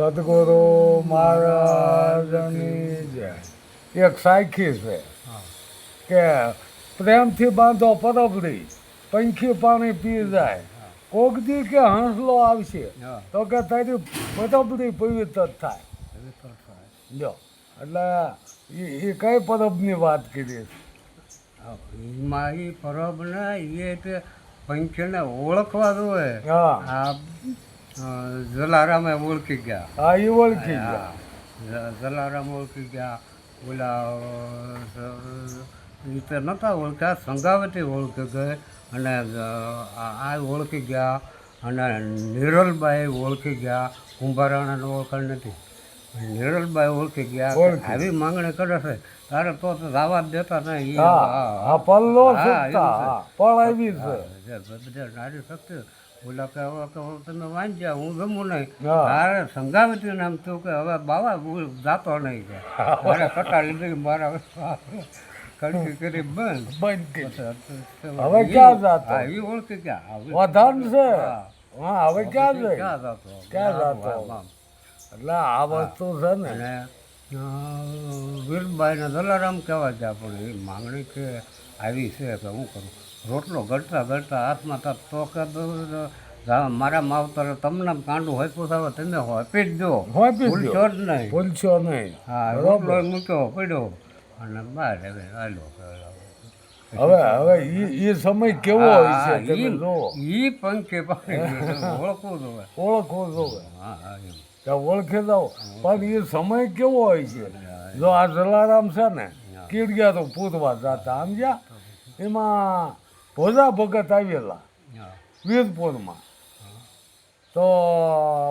સદગુરુ મહારાજની જય. એક સાખી છે કે પ્રેમથી બાંધો પરબડી, પંખી પાણી પી જાય, કોકદી કે હંસલો આવશે તો કે તારી પરબડી પવિત્ર થાય. જો એટલે એ કઈ પરબની વાત કરી? એમાં એ પરબ ને એ તે પંખીને ઓળખવા જોઈએ. હા આ જલારામે ઓળખી ગયા. હા એ ઓળખી ગયા. જલારામ ઓળખી ગયા. ઓલા રીતે નહોતા ઓળખ્યા, સંગાવતી ઓળખી ગઈ અને આ ઓળખી ગયા અને નિરલબાઈ ઓળખી ગયા. કુંભારાણાને ઓળખાણ નથી, નિરલબાઈ ઓળખી ગયા. આવી માંગણી કરે છે તારે તો દાવા દેતા નહીં. હા પલ્લો સુકતા પળ આવી છે બધા નારી શક્તિ ઓલા કે હવે તમે વાંચ્યા હું જમું નહીં. તારે સંગાવતી નામ થયું કે હવે બાવા હું જાતો નહીં કે મારે કટા લીધી મારા કડકી કરી બંધ હવે ક્યાં જાતો? એ ઓળખી ગયા વધાન છે. હા હવે ક્યાં છે? ક્યાં જાતો ક્યાં જાતો? એટલે આ વસ્તુ છે ને. અને વીરબાઈને જલારામ કહેવા ગયા પણ એ માંગણી કે આવી છે કે હું કરું. રોટલો ગળતા ગળતા હાથમાં તો કે મારા માવતરે તમને કાંડું હોપ્યું થાય તમે હોપી જ દો, ભૂલશો જ નહીં. ભૂલશો નહીં. હા રોટલો મૂક્યો પડ્યો અને બહાર હવે હાલો. હવે એ સમય કેવો હોય છે તમે જુઓ. એ પંખી ઓળખવું જોવે. ઓળખવું જોવે. હા હા એમ ત્યાં ઓળખી દઉં પણ એ સમય કેવો હોય છે. જો આ જલારામ છે ને કીડગ્યા તો પૂતવા જતા સમજ્યા. એમાં ભોજા ભગત આવેલા વીરપુરમાં તો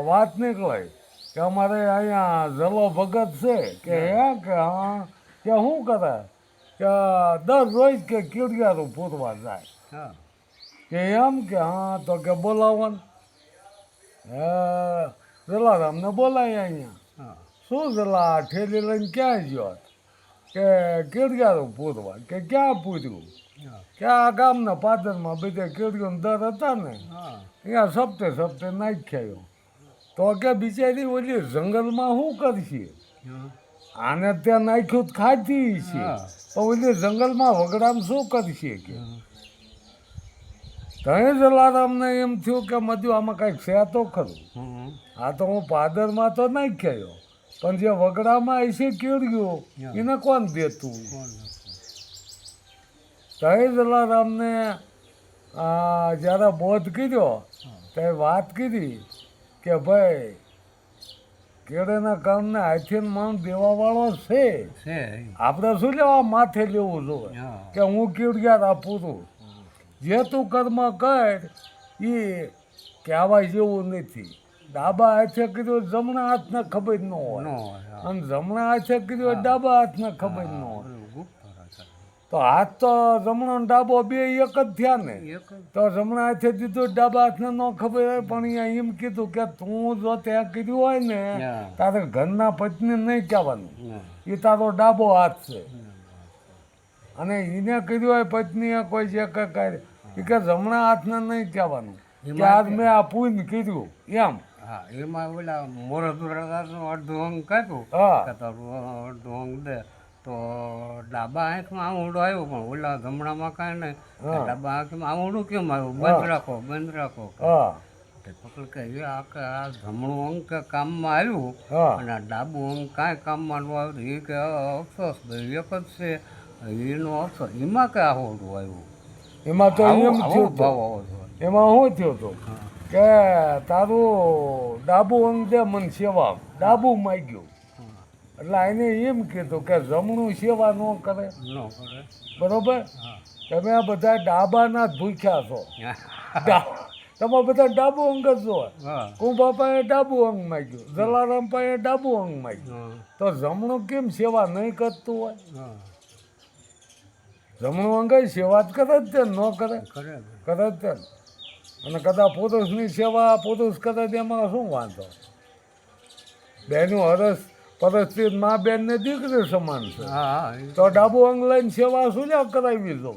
વાત નીકળે કે અમારે અહીંયા જલો ભગત છે કે હે કે હા કે શું કરે કે દરરોજ કે કીડગ્યા તો પૂતવા જાય કે એમ કે હા તો કે બોલાવવાનું. જલારામને બોલાય અહીંયા. શું જલા ઠેલી લઈને ક્યાં ગયો કે કીડગારો પૂરવા કે ક્યાં પૂર્યું કે આ ગામના પાદરમાં બધા કીડગીનો દર હતા ને અહીંયા સપ્તે સપ્તે નાખ્યો. તો કે બિચારી ઓલી જંગલમાં શું કરશે? આને ત્યાં નાખ્યું તો ખાતી છે પણ ઓલી જંગલમાં વગડામાં શું કરશે કે? ત્યાં જલારામને એમ થયું કે મધ્યુ આમાં કાંઈક છે તો ખરું. આ તો હું પાદરમાં તો નાખ્યો પણ જે વગડામાં હશે કીડ્યું એને કોણ દેતું? ત્યાં જલારામને જ્યારે બોધ કર્યો ત્યારે વાત કરી કે ભાઈ કેળેના કામને હાથીને માણ દેવાવાળો છે. આપણે શું લેવા માથે લેવું જોઈએ કે હું કીડગ્યા આપું છું. જે તું કર્મ કર એ કહેવાય જેવું નથી. ડાબા હાથે કર્યું જમણા હાથને ખબર ન હોય અને જમણા હાથે કર્યું ડાબા હાથને ખબર ન હોય. તો હાથ તો જમણો ને ડાબો બે એક જ થયા ને. તો જમણા હાથે દીધું ડાબા હાથને ન ખબર હોય પણ અહીંયા એમ કીધું કે તું જો ત્યાં કર્યું હોય ને તારે ઘરના પત્ની નહીં કહેવાનું એ તારો ડાબો હાથ છે. અને એને કર્યું હોય પત્નીએ કોઈ જે કાંઈ એ કે જમણા હાથને નહીં કહેવાનું કે આજ મેં આ પૂન કર્યું એમ. હા એમાં ઓલા મોરદુરાનું અડધું અંગ કાપ્યું કે તારું અડધું અંગ દે તો ડાબા આંખમાં આવડું આવ્યું પણ ઓલા જમણામાં કાંઈ નહીં. ડાબા આંખમાં આવડું કેમ આવ્યું? બંધ રાખો બંધ રાખો. પકડ કે આ જમણું અંગ કે કામમાં આવ્યું અને આ ડાબું અંગ કાંઈ કામમાં ન આવ્યું. એ કે અફસોસ ભાઈ એક જ છે એનો અફસોસ. એમાં કે આવડું આવ્યું. એમાં તો એમ થયું એમાં શું થયું હતું કે તારું ડાબું અંગ દે મને સેવા ડાબું માગ્યું એટલે એને એમ કીધું કે જમણું સેવા ન કરે. બરોબર? તમે આ બધા ડાબાના જ ભૂખ્યા છો. તમે બધા ડાબુ અંગ જ છો. કુંભા પાસે ડાબુ અંગ માગ્યું, જલારામ પાસે ડાબુ અંગ માગ્યું. તો જમણું કેમ સેવા નહીં કરતું હોય? જમણું અંગ સેવા જ કરે જ તે ન કરે કરે જ તે. અને કદાચ પુરુષની સેવા પુરુષ કરે એમાં શું વાંધો? બેનું હરસ પરિસ્થિતિ મા બેન ને દીકરી સમાન છે. તો ડાબુ અંગ લઈને સેવા શું લ્યા કરાવી દો.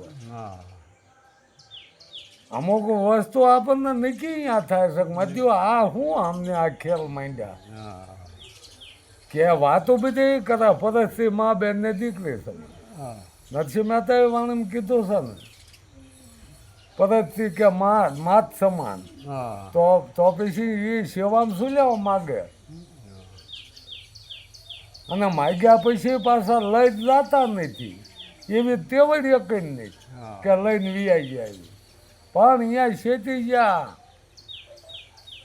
અમુક વસ્તુ આપણને નક્કી ત્યાં થાય છે મધ્યો આ શું અમને આ ખેલ માંડ્યા હા કે વાતો બધી કરે પરસ્થી મા બેન ને દીકરી છે હા નરસિંહ મહેતાએ વાણીમાં કીધું છે ને પરસ્થી કે માત સમાન હા તો પછી એ સેવામાં શું લેવા માગે અને માગ્યા પછી પાછા લઈ જ જતા નથી એવી તેવડ એક જ નહીં હા કે લઈને વિયાઈ જાય પણ અહીંયા શેતી ગયા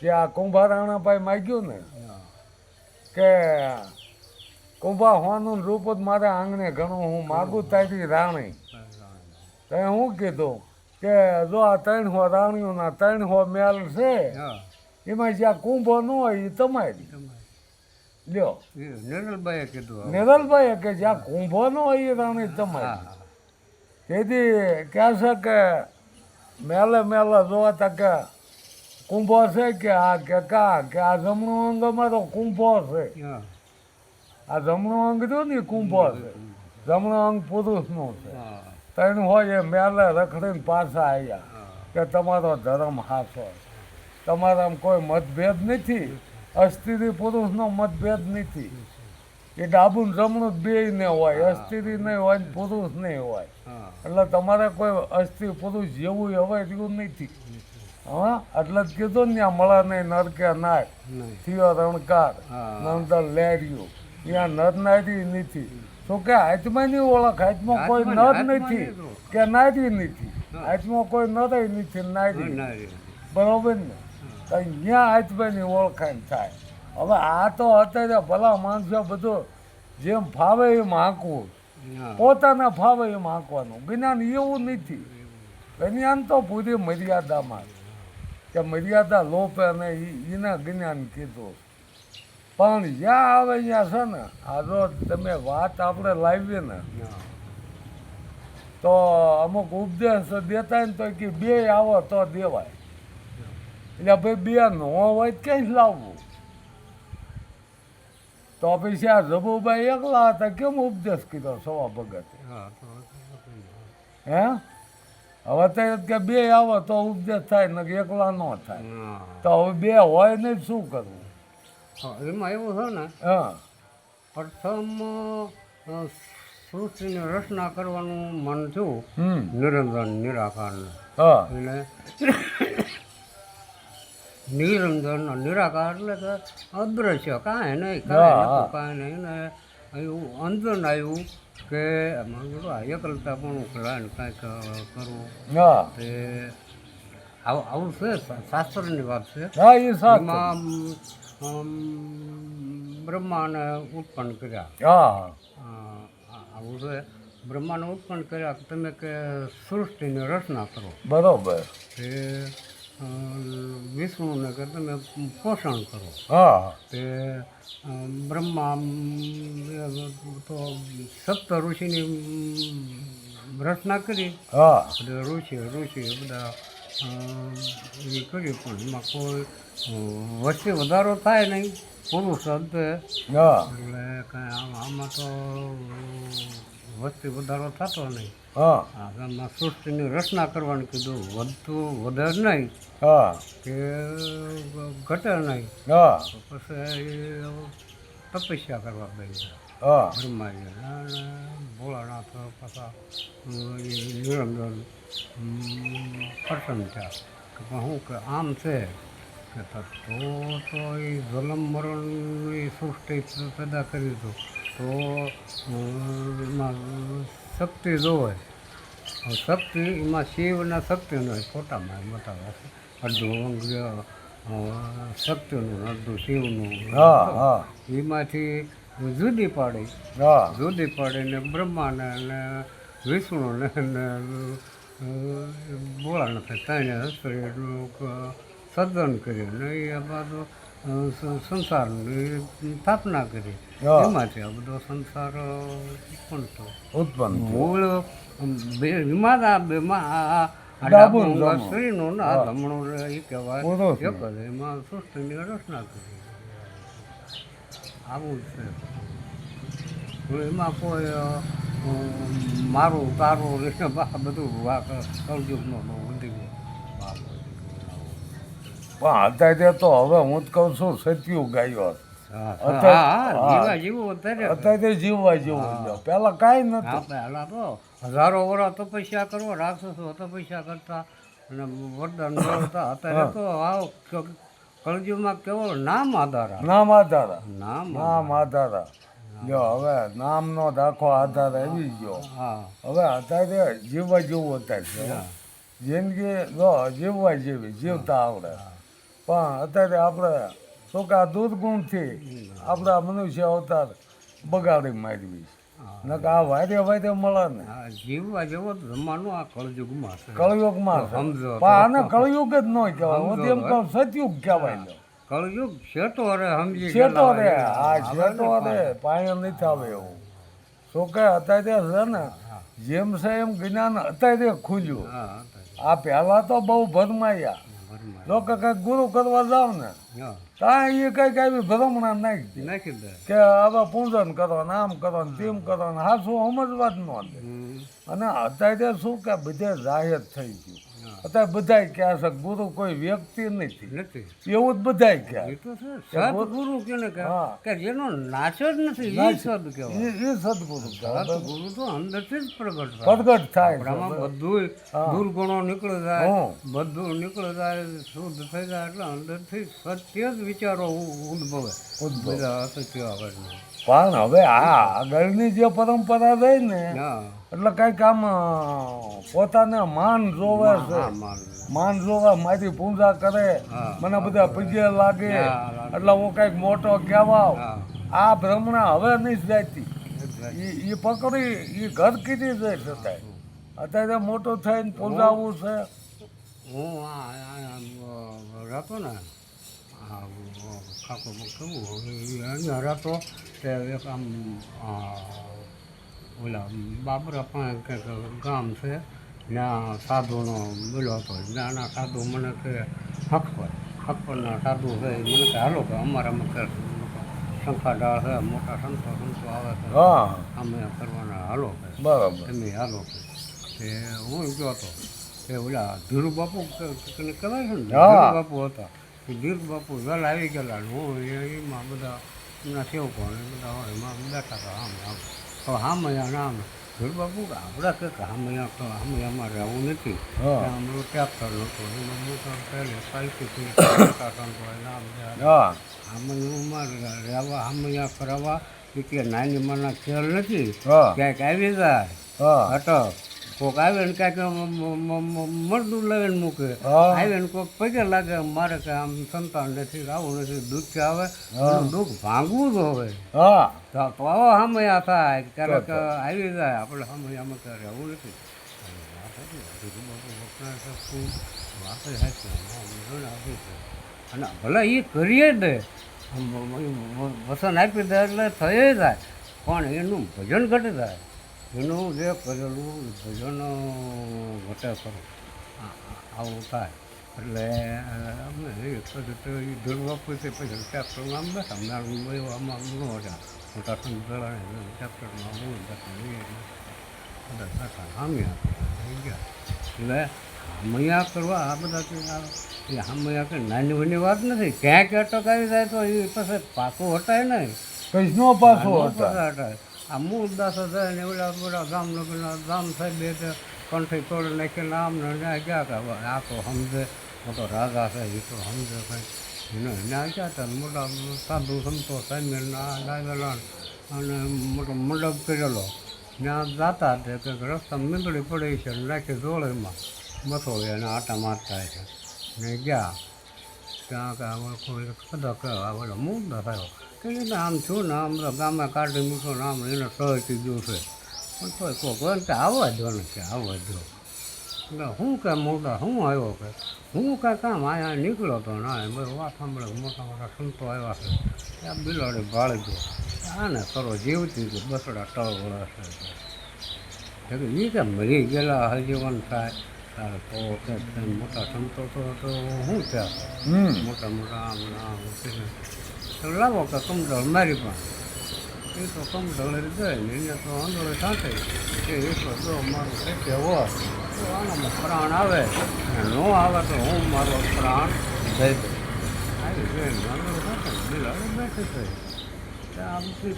જે આ કુંભારાણાભાઈ માગ્યું ને કે કુંભા હોવાનું રૂપ જ મારે આંગણે ઘણું હું માગું તારી રાણી તો હું કીધું કે જો આ 300 રાણીઓના 300 મેલ છે હા એમાં જ્યાં કુંભો ન હોય એ તમારી લ્યો નિરલભાઈએ કીધું નિરલભાઈએ કે જ્યાં કુંભો ન હોય એ રાણી તમારી હા તેથી કહે છે કે મેલે જોવા તા કે કુંભો છે કે આ કે આ જમણું અંગ અમારો કુંભો છે હા આ જમણું અંગ રહ્યું ને એ કુંભો છે જમણું અંગ પુરુષનું છે હા ત્રણ હોય એ મેલે રખડીને પાછા આવ્યા હા કે તમારો ધર્મ હાસો તમારામાં કોઈ મતભેદ નથી અસ્ત્રી પુરુષનો મતભેદ નથી એ ડાબુ ને જમણું બેય ને હોય અસ્ત્રી નહીં હોય ને પુરુષ નહીં હોય હા એટલે તમારે કોઈ અસ્ત્રી પુરુષ જેવું હવે રહ્યું નથી હા એટલે જ કીધું ને ત્યાં મળે નહીં નરકે નાય નહીં થયો રણકાર હા. નંદર લેર્યું ત્યાં નર નારી નથી શું કે હાથમાંની ઓળખ હાથમાં કોઈ નર હાથમાંની નથી ઓળખ. કે નારી નથી હાથમાં કોઈ નર નથી નારી નહીં બરોબર ને તો અહીંયા હાથમાંની ઓળખાણ થાય હવે આ તો અત્યારે ભલા માણસો બધું જેમ ફાવે એમ હાંકવું હા પોતાના ફાવે એમ હાંકવાનું જ્ઞાન એવું નથી જ્ઞાન તો પૂરી મર્યાદામાં કે મર્યાદા લોપે ને એના જ્ઞાન કીધું પણ જ્યાં આવે ત્યાં છે ને આ જો તમે વાત આપણે લાવીએ ને હા તો અમુક ઉપદેશ દેતા ને તો કે બે આવો તો દેવાય એટલે ભાઈ બે ન હોય તો ક્યાંય લાવવું તો પછી આ રઘુભાઈ એકલા હતા કેમ ઉપદેશ કીધો સવા ભગતે હા હે હવે તો એમ કે બે આવો તો ઉપદેશ થાય ને કે એકલા ન થાય હા તો હવે બે હોય ને શું કરવું હા એમાં એવું છે ને હા પ્રથમ સૃષ્ટિની રચના કરવાનું મન થયું હમ નિરંજન નિરાકારને હા એટલે નિરંજન નિરાકાર એટલે કે અદ્રશ્ય કાંઈ નહીં કાંઈ હા, નહોતું હા. કાંઈ નહીં ને એવું અંજન આવ્યું કે એમાં કીધું આ એકલતા પણ કાંઈક કરવું હા તે આવું છે શાસ્ત્રની વાત છે હા એ સાચું એમાં બ્રહ્માને ઉત્પન્ન કર્યા હા આવું છે બ્રહ્માને ઉત્પન્ન કર્યા કે તમે કે સૃષ્ટિની રચના કરો બરોબર તે વિષ્ણુને કે તમે પોષણ કરો હા તે બ્રહ્મા તો સપ્ત ઋષિની રચના કરી હા બધા ઋષિ બધા એ કરી પણ એમાં કોઈ વસ્તી વધારો થાય નહીં પુરુષ અંતે હા એટલે કાંઈ આમાં તો વસ્તી વધારો થતો નહીં હા આમાં સૃષ્ટિની રચના કરવાનું કીધું વધતું વધે નહીં હા કે ઘટે નહીં હા તો પછી તપસ્યા કરવા બેસી હા બ્રહ્માજી અને ભોળાનાથ પાછા નિરંજન પ્રસન્ન થયા કે પણ શું કે આમ છે કે તો એ જન્મ મરણની સૃષ્ટિ પેદા કરી દો તો એમાં શક્તિ જોવે શક્તિ એમાં શિવના શક્તિનો ફોટામાં બતાવે છે અડધું અંગ શક્તિનું અડધું શિવનું હા હા એમાંથી જુદી પાડી હા જુદી પાડીને બ્રહ્માને અને વિષ્ણુને અને ભોળાનાથ ત્રણે હસ્તનું સર્જન કર્યું ને એ બાજુ સંસારની સ્થાપના કરી હા. એમાંથી આ બધો સંસાર ઉત્પન્ન થયો ઉત્પન્ન થયું. મૂળ એમાં આ બેમાં આ ડાબું ડાબું જમણું. સ્ત્રીનું ને આ હા. જમણું એ કહેવાય પુરુષનું. એક જ એમાં સૃષ્ટિની રચના કરી આવું જ છે હવે એમાં કોઈ મારું તારું ને આ બધું કળયુગનો બહુ વધી ગયો પણ અત્યારે તો હવે હું જ કહું છું સત્યું ગાયો જીવું અત્યારે અત્યારે જીવવા જેવું છે પેલા કાંઈ નતું આપણે હાલા તો હજારો વર્ષ તપસ્યા કરો રાક્ષસો તપસ્યા કરતા અને વરદાન મેળવતા અત્યારે તો આવ કળજુગમાં કેવો નામ આધારા નામ આધારા નામ નામ આધારા જો હવે નામનો દાખો આધાર આવી ગયો હા હવે અત્યારે જીવવા જેવું અત્યારે છે જિંદગી જો જીવવા જેવી જીવતા આવડે પણ અત્યારે આપણે શું કે આ દુર્ગુણથી આપણા મનુષ્ય અવતાર બગાડી મારવી નકર આ વારે વારે મળે ને હા, જીવવા જેવો જ જમાનો આ કળજુગમાં છે કળયુગમાં છે. સમજો તો. પણ આને કળયુગ જ ન કહેવાય હું તો એમ કહું સતયુગ કહેવાય લો કળયુગ છેટો રે સમજી છેટો ગયેલા રે હોય. આ હવે છેટો ને રે પાયો નથી આવે એવું શું કે અત્યારે છે ને જેમ છે એમ જ્ઞાન અત્યારે ખુલ્યું હા, આ પહેલા તો બહુ ભરમાયા ભરમાં. લોકો કંઈક ગુરુ કરવા જાવ ને હા, ત્યાં એ કંઈક આવી ભ્રમણા નાખી દે નાખી દે કે હવે પૂજન કરો ને આમ કરો ને તેમ કરો ને હા શું સમજવા જ ન દે હમ. અને અત્યારે શું કે બધે જાહેર થઈ ગયું હા. અત્યારે બધાય કહે છે ગુરુ કોઈ વ્યક્તિ નથી નથી એવું જ બધાય કહે એ તો છે સદગુરુ કેને કહે હા. કે જેનો નાશ જ નથી એ સદ કહેવાય એ સદગુરુ કહેવાય. સદગુરુ તો અંદરથી જ પ્રગટ થાય પ્રગટ થાય છે. આપણામાં બધું હા. દુર્ગુણો નીકળી જાય હં. બધું નીકળી જાય શુદ્ધ થઈ જાય એટલે અંદરથી સત્ય જ વિચારો ઉદ્ભવે ઉદ્ભવે. બધા અસત્ય આવે નહીં. પણ હવે આ આગળની જે પરંપરા રહી ને હા એટલે કંઈક આમ પોતાને માન જોવે છે હા, માન. માન જોવે મારી પૂજા કરે હા. મને બધા પગે લાગે હા, લાગે. એટલે હું કંઈક મોટો કહેવાવ હા આ ભ્રમણા હવે નહીં જાતી એટલે એ પકડી એ ઘર કીધી જાય છતાંય અત્યારે મોટો થઈને પૂજાવું છે હું રહેતો ને ખાકો કેવું અહીંયા રહેતો તે એક આમ ઓલા બાબરા પાસે કંઈક ગામ છે ત્યાં સાધુનો બોલો હતો ત્યાંના સાધુ મને કે હકપરના સાધુ છે એ મને કે હાલો કે અમારામાં કે શંખાડાળ છે મોટા સંતો આવે છે હા અમે કરવાના હાલો કે બરાબર તમે હાલો કે તે હું ગયો હતો એ ઓલા ધીરુ બાપુ કહેવાય છે ને હા. ધીરુ બાપુ હતા એ ધીરુ બાપુ વહેલા આવી ગયેલા ને હું એમાં બધા એમના સેવકો ને બધા હોય એમાં બેઠા હતા આમ હવે હામૈયા નામ ધીરુ બાપુ આપણે કે હામૈયામાં રહેવું નથી હા. અમારું ટ્રેક્ટર નહોતું એમાં મોટર પહેલે સાયકલથી મોટા સંતો હોય નામ હા હામૈયામાં રહેવા હામૈયા કરાવવા એ કે નાની માના ખેલ નથી હા ક્યાંક આવી જાય હા અટક કોક આવે ને કાંઈક મરદું લઈને મૂકે હા. આવે ને કોક પગે લાગે મારે કે આમ સંતાન નથી આવું નથી દુઃખ આવે હા. એનું દુઃખ ભાંગવું જ હોય હા તો આવો હમૈયા થાય ક્યારેક આવી જાય આપણે હમૈયામાં ક્યારે આવું નથી અને ભલે એ કરીએ દે વસન આપી દે એટલે થઈ જાય પણ એનું ભજન ઘટી જાય એનું જે કરેલું ભજન ઘટે ખરું આવું થાય એટલે અમે એ ધરવા પછી પછી ટ્રેક્ટરમાં આમ બેઠા આમાં ન હતા મોટા સંતળાને ટ્રેક્ટરમાં હું બેઠા હામ્યા થઈ ગયા એટલે હામૈયા કરવા આ બધા એ હામૈયા કે નાની નાની વાત નથી ક્યાંક અટક આવી જાય તો એ પછી પાછું હટાય નહીં કૃષ્ણો પાછો હતા હટાય આ મૂળ દાસ થાય ને ઓલા બધા જામનગરના જામ થાય બે કંઠી તોડી નાખીને આમ ને ત્યાં ગયા કે હવે આ તો સમજે મોટો રાજા છે એ તો સમજે કંઈ એને ત્યાં ગયા હતા મોટા સાધુ સંતો સામ્યના લાગેલા અને મોટો મંડપ કરેલો ત્યાં જાતા તે કંઈક રસ્તા મીંદડી પડી છે નાખી જોડેમાં બસો એને આટા મારતા છે ને ગયા ત્યાં કે કોઈ કદા કે ઓલો મૂળ થયો કે આમ છું ને આમ બધા ગામે કાઢી મૂક્યો ને આમ એને સહી ગયું છે પણ તોય કોઈ કે આવવા દો ને કે આવવા દો એટલે હું કે મોટા હું આવ્યો કે હું કાંઈ કામ અહીંયા નીકળ્યો હતો ના બધું વાત સાંભળે મોટા મોટા સંતો આવ્યા છે ત્યાં બિલાડી ભાળી ગયો આને કરો જીવતી કે બસડા ટળ વળે છે કે એ કે મરી ગયેલા હજીવન થાય તારે તો કે મોટા સંતો તો શું ત્યાં મોટા મોટા આમ આમ તો લાવો કે કમજોર મારી પણ એ તો કમજોર ગઈ ને એને તો આંદોળે સાથે એ તો જો મારું સત્ય હોય તો આનામાં પ્રાણ આવે અને ન આવે તો હું મારો પ્રાણ જઈ દે આવી જોઈને વાંધો થતો બિલ હવે બેઠી થઈ ત્યાં આમથી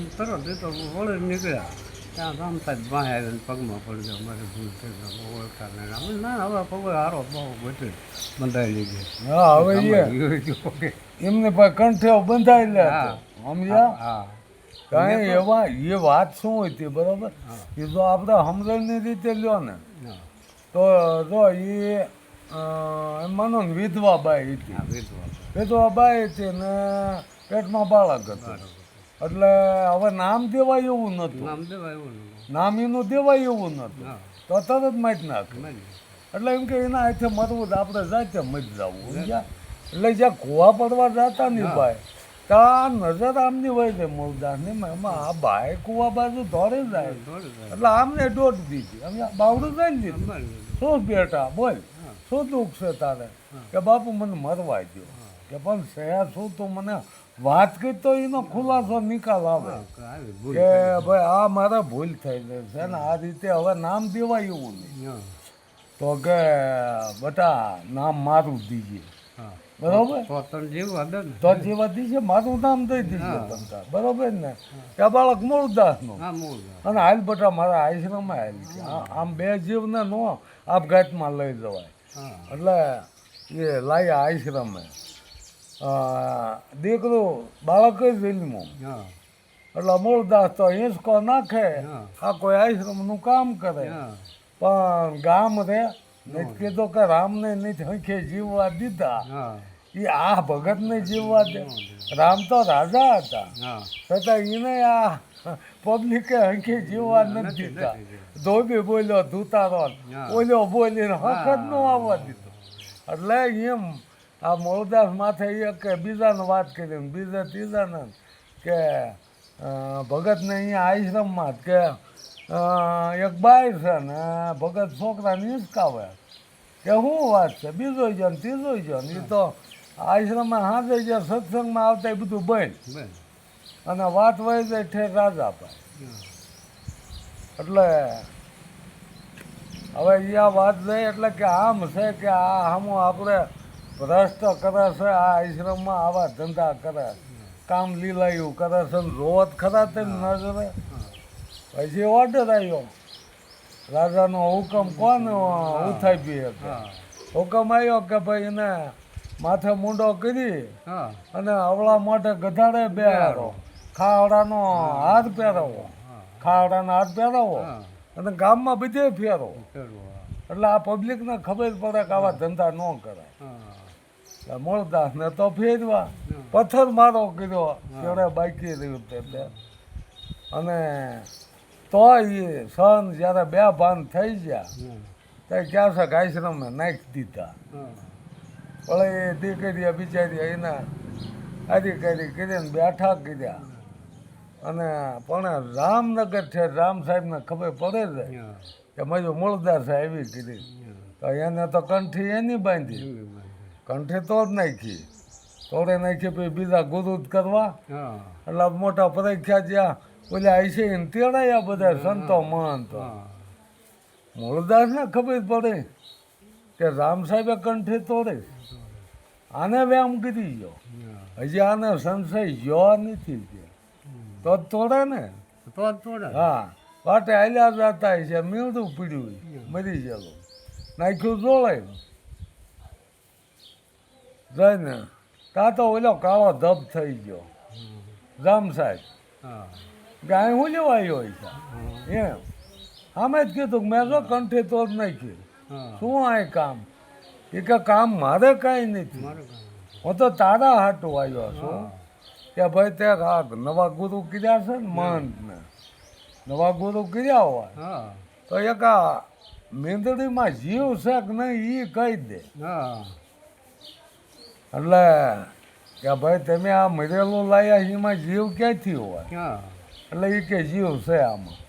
તરત એ તો વળે નીકળ્યા ત્યાં રામ સાહેબ બાય આવીને પગમાં પડી ગયા મારી ભૂલ થઈ ગઈ ઓળખા નહીં અમે ના હવે પગ હારો બહુ બધી બંધાઈ લીધી હા હવે એમને પાસે કંઠે બંધાઈ લે સમજ્યા હા કાંઈ એવા એ વાત શું હતી બરોબર એ જો આપણે સમજણની રીતે લ્યો ને તો જો એ માનો ને વિધવા બાઈ હતી વિધવા બાઈ હતી ને પેટમાં બાળક હતું એટલે હવે નામ દેવાય એવું નહોતું નામ એનું દેવાય એવું નહોતું તો તરત મારી નાખે એટલે એમ કે એના હાથે મરવું આપણે જાતે મરી જવું સમજ્યા એટલે જ્યાં કૂવા પડવા જતા ને ભાઈ ત્યાં નજર આમની હોય છે મૂળદાસની એમાં આ ભાઈ કૂવા બાજુ દોડી જાય એટલે આમને દોઢ દીધી અમે બાવડું જઈ દીધું શું બેટા બોલ શું દુઃખ છે તારે કે બાપુ મને મરવા દો કે પણ શહેર શું તું મને વાત કરી તો એનો ખુલાસો નિકાલ આવે કે ભાઈ આ મારે ભૂલ થઈ ગઈ છે ને આ રીતે હવે નામ દેવાય એવું નહીં તો કે બટા નામ મારું દીજે બરોબર તો જીવા દીજે મારું નામ દઈ દીજે તમતા બરોબર ને કે બાળક મૂળદાસનું અને હાલ બટા મારા આશ્રમમાં હાલ આમ બે જીવને નો આપઘાતમાં લઈ જવાય એટલે એ લાયા આશ્રમે દીકરું બાળક જ જન્મું એટલે મૂળદાસ તો હિંચકો નાખે આ કોઈ આશ્રમનું કામ કરે પણ ગામ રે નહીં કીધું કે રામને નહીં હંખે જીવવા દીધા એ આ ભગતને જીવવા દે રામ તો રાજા હતા છતાં એને આ પબ્લિકે હંખે જીવવા નથી દીધા ધોબી બોલ્યો ધૂતારો ઓલ્યો બોલીને હકત ન આવવા દીધો એટલે એમ આ મૂળદાસ માથે એક કે બીજાને વાત કરી બીજા ત્રીજાને કે ભગતને અહીંયા આશ્રમમાં કે એક બાઈ છે ને ભગત છોકરાને હિંચકાવે કે શું વાત છે બીજો જો ને ત્રીજો જો ને એ તો આશ્રમમાં હાથે જે સત્સંગમાં આવતા એ બધું બંધ અને વાત વહી જાય ઠેર રાજા પાય એટલે હવે એ વાત જાય એટલે કે આમ છે કે આ આમ આપણે ભ્રષ્ટ કરે છે આ આશ્રમમાં આવા ધંધા કરે કામ લીલાયું કરે છે ને રોજ ખરા તે નજરે પછી ઓર્ડર આવ્યો રાજાનો હુકમ કોને ઉથાપી હતો હુકમ આવ્યો કે ભાઈ એને માથે મૂંડો કરી અને અવળા મોઢે ગધાડે બેહારો ખાવડાનો હાથ પહેરાવો ખાવડાનો હાથ પહેરાવો અને ગામમાં બધે ફેરો એટલે આ પબ્લિકને ખબર પડે કે આવા ધંધા ન કરાય મૂળદાસને તો ફેરવા પથ્થર મારો કર્યો ત્યારે બાકી રહ્યું તે અને તો એ સન જ્યારે બે ભાન થઈ ગયા ત્યારે ક્યાં છે કે આશ્રમે નાખી દીધા પણ એ દીકરીએ બિચારી એના અધિકારી કરીને બેઠા કર્યા અને પણ રામનગર છે રામ સાહેબને ખબર પડે છે કે મારું મૂળદાસ આવી કરી તો એને તો કંઠી એની બાંધી કંઠી તો જ નાખી તોડે નાખી પછી બીજા ગુરુ જ કરવા એટલે મોટા પરીક્ષા જ્યાં ઓલા આઈશે ને તેડાયા બધા સંતો મહંતો મૂળદાસને ખબર પડે કે રામ સાહેબે કંઠી તોડે આને વ્યામ કરી ગયો હજી આને સંશય ગયો નથી તો જ તોડે ને તો જ તોડે હા વાટે હાલ્યા જતા છે મીંડું પીડ્યું મરી ગયેલું નાખ્યું જોડાય જાય ને ત્યાં તો ઓલો કાળો ધબ થઈ ગયો રામ સાહેબ ગાય હું લેવા આવ્યો છે એમ આમે જ કીધું મેં જો કંઠે તો જ નાખ્યું શું આ કામ એ કે કામ મારે કાંઈ નથી હું તો તારા હાટું આવ્યો છું કે ભાઈ તે નવા ગુરુ કર્યા છે ને મહંતને નવા ગુરુ કર્યા હોય તો એક આ મીંદડીમાં જીવ છે કે નહીં એ કહી દે એટલે કે ભાઈ તમે આ મરેલું લાયા એમાં જીવ ક્યાંથી હોય એટલે એ કે જીવ છે આમાં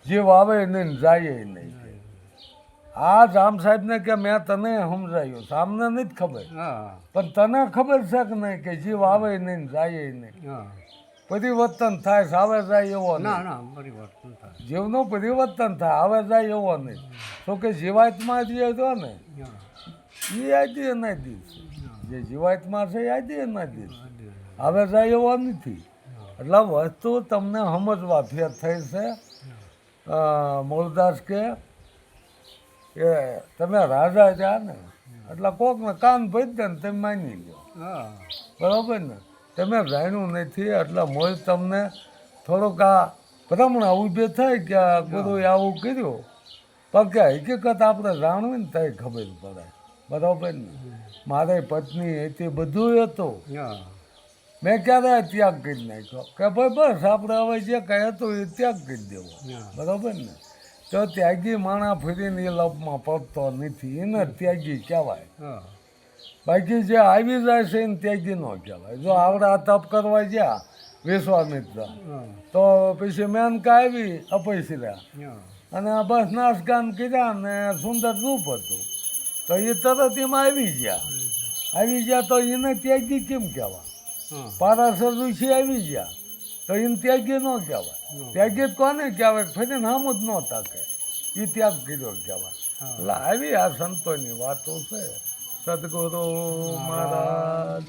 જીવ આવે નહીં જાય નહીં આ રામ સાહેબને કે મેં તને સમજાયું સામને નથી ખબર પણ તને ખબર છે કે નહીં કે જીવ આવે નહીં જાય નહીં પરિવર્તન થાય આવે જાય એવો પરિવર્તન થાય જીવનું પરિવર્તન થાય આવે જાય એવો નહીં તો કે જીવાતમાં જે હતો ને એ યાદી એના દિવસ જે જીવાતમાં છે યાદી એના દિવસ હવે જાય એવો નથી. એટલે વસ્તુ તમને સમજવા ફેર થઈ છે. મૂળદાસ કે તમે રાજા રહ્યા ને એટલે કોકને કાન ભરી દે ને તમે માની લો, બરાબર ને. તમે જાણ્યું નથી એટલે મૂળ તમને થોડુંક આ ભ્રમણા ઊભી થાય કે આ ગુરુએ આવું કર્યું, પણ કે હકીકત આપણે જાણવી ને તઈ ખબર પડે, બરાબર ને. મારી પત્ની હતી, બધું હતું, મેં ક્યારે ત્યાગ કરી નાખ્યો કે ભાઈ બસ આપણે હવે જે કંઈ હતું એ ત્યાગ કરી દેવો, બરાબર ને. તો ત્યાગી માણા ફરીને એ લપમાં પડતો નથી, એને ત્યાગી કહેવાય. બાકી જે આવી જાય છે એને ત્યાગી ન કહેવાય. જો આપણે આ તપ કરવા ગયા વિશ્વામિત્ર તો પછી મેનકા આવી અપૈસર્યા અને બસ નાચગાન કર્યા ને સુંદર રૂપ હતું તો એ તરત એમાં આવી ગયા તો એને ત્યાગી કેમ કહેવાય? પારાસર ઋષિ આવી ગયા તો એને ત્યાગી ન કહેવાય. ત્યાગી કોને કહેવાય? ફરીને આમ જ ન તાકે, એ ત્યાગ કર્યો કહેવાય. એટલે આવી આ સંતોની વાતો છે. સદગુરુ મહારાજ.